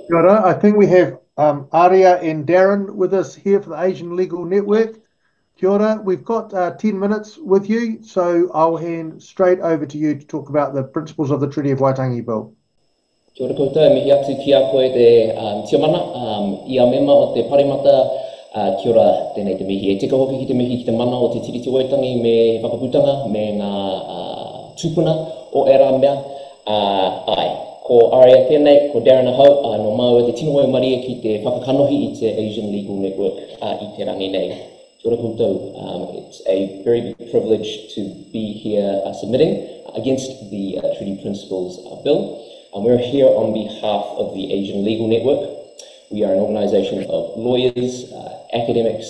Kia ora. I think we have Aria and Darryn with us here for the Asian Legal Network. Kia ora. We've got 10 minutes with you, so I'll hand straight over to you to talk about the principles of the Treaty of Waitangi Bill. Kia ora koutou, mihi atu ki a koe te tiomana, ia mema o te parimata, kia ora tēnei te mihi. E tika hoki ki te mihi ki te mana o te tiriti Waitangi me whakaputanga, me ngā tupuna o e rā mea. Ai, ko Aria tēnei, ko Darryn ahau, no mau e te tino e maria ki te whakakanohi I te Asian Legal Network I te rangi nei. Kia ora koutou, it's a very big privilege to be here submitting against the Treaty Principles Bill. We're here on behalf of the Asian Legal Network. We are an organisation of lawyers, academics,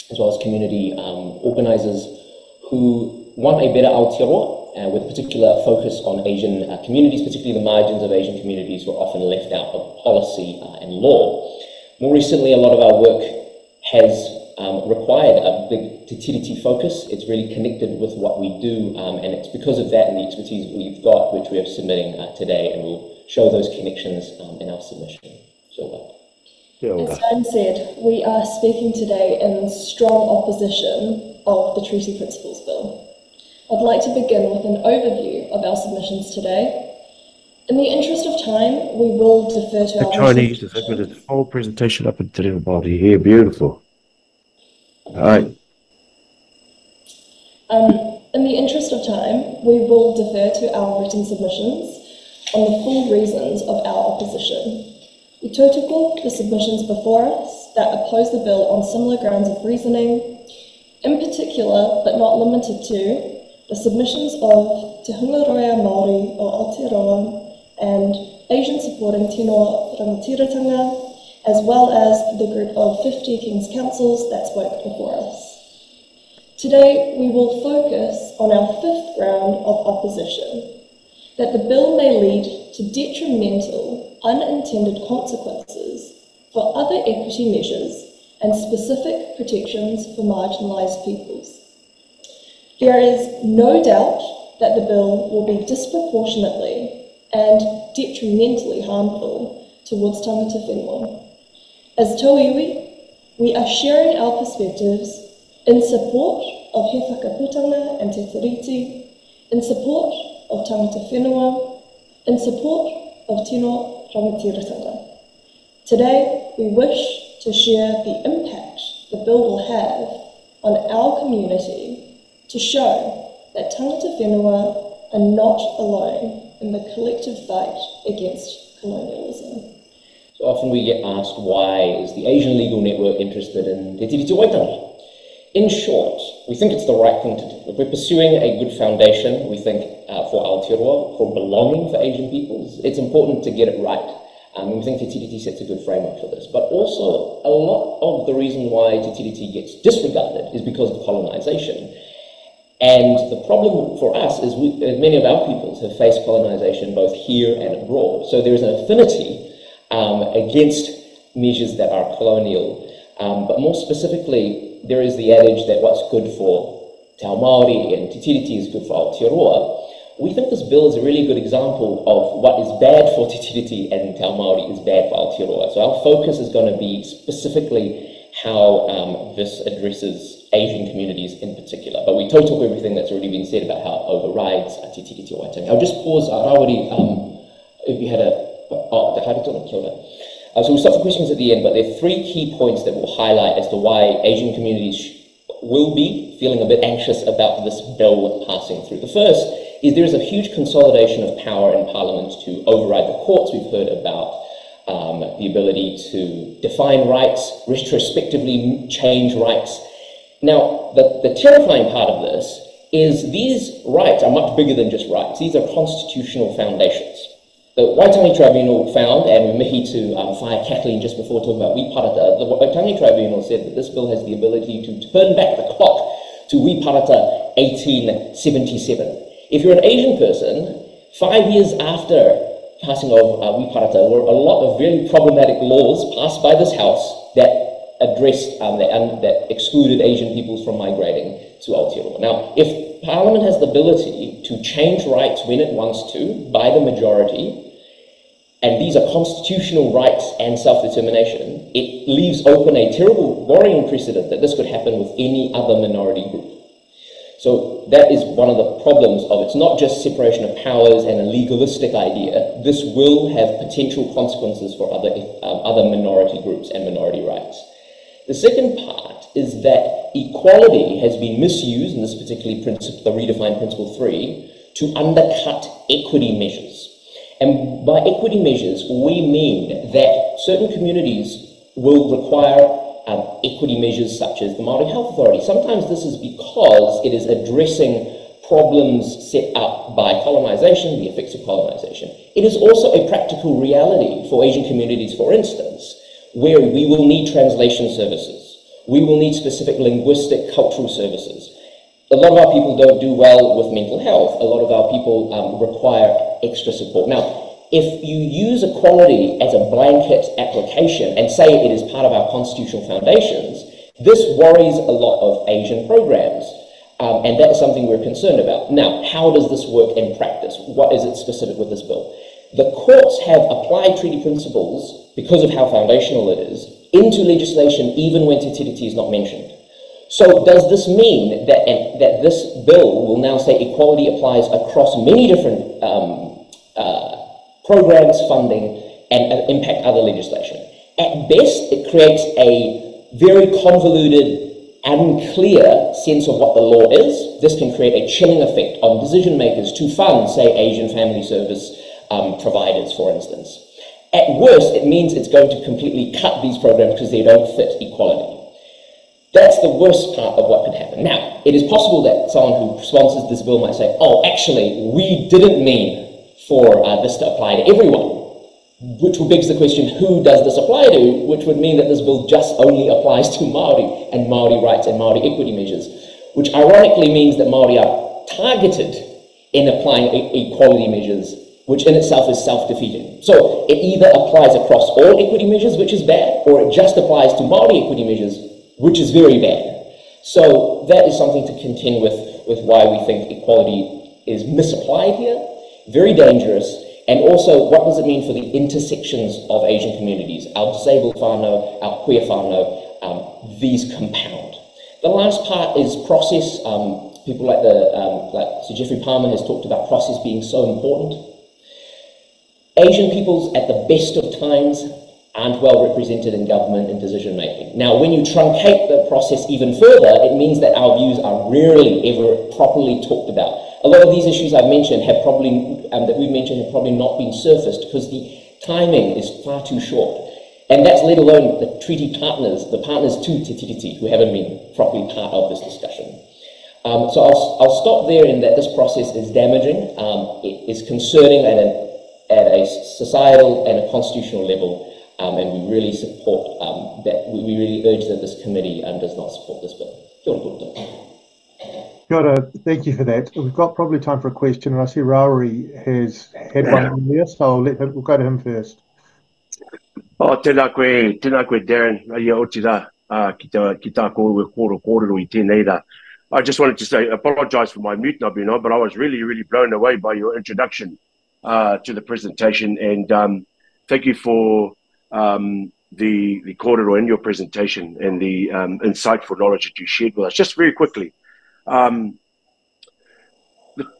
as well as community organisers who want a better Aotearoa, with a particular focus on Asian communities, particularly the margins of Asian communities who are often left out of policy and law. More recently, a lot of our work has required a big Te Tiriti focus. It's really connected with what we do, and it's because of that and the expertise we've got which we are submitting today, and we'll show those connections in our submission. So, As Zhang said, we are speaking today in strong opposition of the Treaty Principles Bill. I'd like to begin with an overview of our submissions today. In the interest of time, we will defer to our Chinese is with its whole presentation up into the body here. Beautiful. All right. In the interest of time, we will defer to our written submissions on the full reasons of our opposition. We tautoko the submissions before us that oppose the bill on similar grounds of reasoning, in particular, but not limited to, the submissions of Te Whangāreitia Māori o Aotearoa and Asian supporting tino rangatiratanga, as well as the group of 50 King's Councils that spoke before us. Today, we will focus on our fifth ground of opposition, that the bill may lead to detrimental, unintended consequences for other equity measures and specific protections for marginalised peoples. There is no doubt that the bill will be disproportionately and detrimentally harmful towards tangata whenua. As Tauiwi, we are sharing our perspectives in support of he whakaputanga and te tiriti, in support of tangata whenua, in support of tino rangatiratanga. Today, we wish to share the impact the bill will have on our community to show that tangata whenua are not alone in the collective fight against colonialism. So often we get asked, why is the Asian Legal Network interested in Te Tiriti Waitangi? In short, we think it's the right thing to do. If we're pursuing a good foundation, we think for Aotearoa, for belonging for Asian peoples, it's important to get it right. And we think Te Tiriti sets a good framework for this. But also, a lot of the reason why Te Tiriti gets disregarded is because of colonisation. And the problem for us is many of our peoples have faced colonisation both here and abroad. So there's an affinity against measures that are colonial. But more specifically, there is the adage that what's good for Te Ao Māori and Te Tiriti is good for Aotearoa. We think this bill is a really good example of what is bad for Te Tiriti and Te Ao Māori is bad for Aotearoa. So our focus is going to be specifically how this addresses Asian communities in particular. But we total everything that's already been said about how it overrides Te Tiriti o Waitangi. I'll just pause, Rawiri, if you had a... Oh, so we'll stop for questions at the end, but there are three key points that we'll highlight as to why Asian communities will be feeling a bit anxious about this bill passing through. The first is there is a huge consolidation of power in Parliament to override the courts. We've heard about the ability to define rights, retrospectively change rights. Now, the terrifying part of this is these rights are much bigger than just rights. These are constitutional foundations. The Waitangi Tribunal found, and we mihi to fire Kathleen just before talking about Wiparata, the Waitangi Tribunal said that this bill has the ability to turn back the clock to Wiparata 1877. If you're an Asian person, 5 years after passing of Wiparata were a lot of really problematic laws passed by this House that addressed, that excluded Asian peoples from migrating to Aotearoa. Now, if Parliament has the ability to change rights when it wants to, by the majority, and these are constitutional rights and self-determination, it leaves open a terrible worrying precedent that this could happen with any other minority group. So that is one of the problems of it's not just separation of powers and a legalistic idea. This will have potential consequences for other minority groups and minority rights. The second part is that equality has been misused in this particular principle, the redefined Principle 3, to undercut equity measures. And by equity measures, we mean that certain communities will require equity measures such as the Māori Health Authority. Sometimes this is because it is addressing problems set up by colonisation, the effects of colonisation. It is also a practical reality for Asian communities, for instance, where we will need translation services. We will need specific linguistic, cultural services. A lot of our people don't do well with mental health. A lot of our people require extra support. Now, if you use equality as a blanket application and say it is part of our constitutional foundations, this worries a lot of Asian programs. And that is something we're concerned about. Now, how does this work in practice? What is it specific with this bill? The courts have applied treaty principles, because of how foundational it is, into legislation even when Te Tiriti is not mentioned. So does this mean that this bill will now say equality applies across many different programs, funding, and impact other legislation? At best, it creates a very convoluted, unclear sense of what the law is. This can create a chilling effect on decision makers to fund, say, Asian family service providers, for instance. At worst, it means it's going to completely cut these programs because they don't fit equality. That's the worst part of what could happen. Now, it is possible that someone who sponsors this bill might say, oh, actually, we didn't mean for this to apply to everyone, which begs the question, who does this apply to? Which would mean that this bill just only applies to Māori and Māori rights and Māori equity measures, which ironically means that Māori are targeted in applying equality measures, which in itself is self-defeating. So it either applies across all equity measures, which is bad, or it just applies to Māori equity measures, which is very bad. So that is something to contend with why we think equality is misapplied here, very dangerous, and also what does it mean for the intersections of Asian communities, our disabled whānau, our queer whānau, these compound. The last part is process. People like Sir Geoffrey Palmer has talked about process being so important. Asian peoples at the best of times aren't well represented in government and decision making. Now, when you truncate the process even further, it means that our views are rarely ever properly talked about. A lot of these issues I've mentioned have probably, that we've mentioned have probably not been surfaced because the timing is far too short. And that's let alone the treaty partners, the partners to Te Tiriti, who haven't been properly part of this discussion. So I'll stop there in that this process is damaging, it is concerning at a societal and a constitutional level, and we really support we really urge that this committee does not support this bill. Kia ora koutou. Kia ora, thank you for that. We've got probably time for a question, and I see Rawiri has had one earlier, so we'll go to him first. Oh, tēnā koe, Darryn. Ia oti rā, ki tā kōrero I tēnei rā. I just wanted to say, apologise for my mute not being on, but I was really, really blown away by your introduction to the presentation, and thank you for the kōrero in your presentation and the insightful knowledge that you shared with us. Just very quickly, the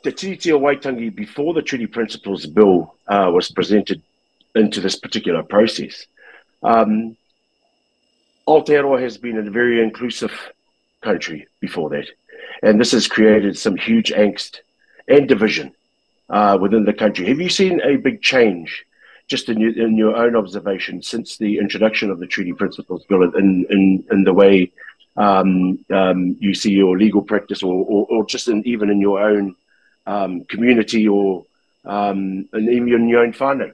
Tiriti o Waitangi, before the Treaty Principles Bill was presented into this particular process, Aotearoa has been a very inclusive country before that, and this has created some huge angst and division within the country. Have you seen a big change, just in your own observation, since the introduction of the Treaty Principles Bill in the way you see your legal practice, or just even in your own community, or and even in your own whānau?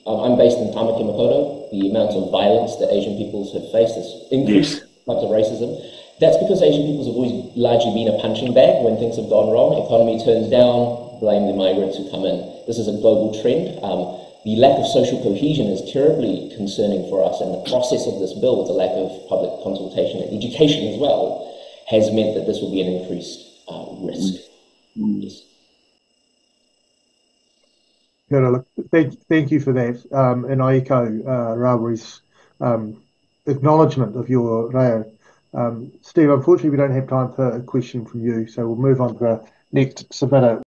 I'm based in Tamaki Makaurau. The amount of violence that Asian peoples have faced has increased, types of racism. That's because Asian peoples have always largely been a punching bag when things have gone wrong. Economy turns down, blame the migrants who come in. This is a global trend. The lack of social cohesion is terribly concerning for us, and the process of this bill, with the lack of public consultation and education as well, has meant that this will be an increased risk. Yes. Kia ora. Look, thank you for that. And I echo Rawiri's acknowledgement of your reo. Steve, unfortunately, we don't have time for a question from you, so we'll move on to our next submitter.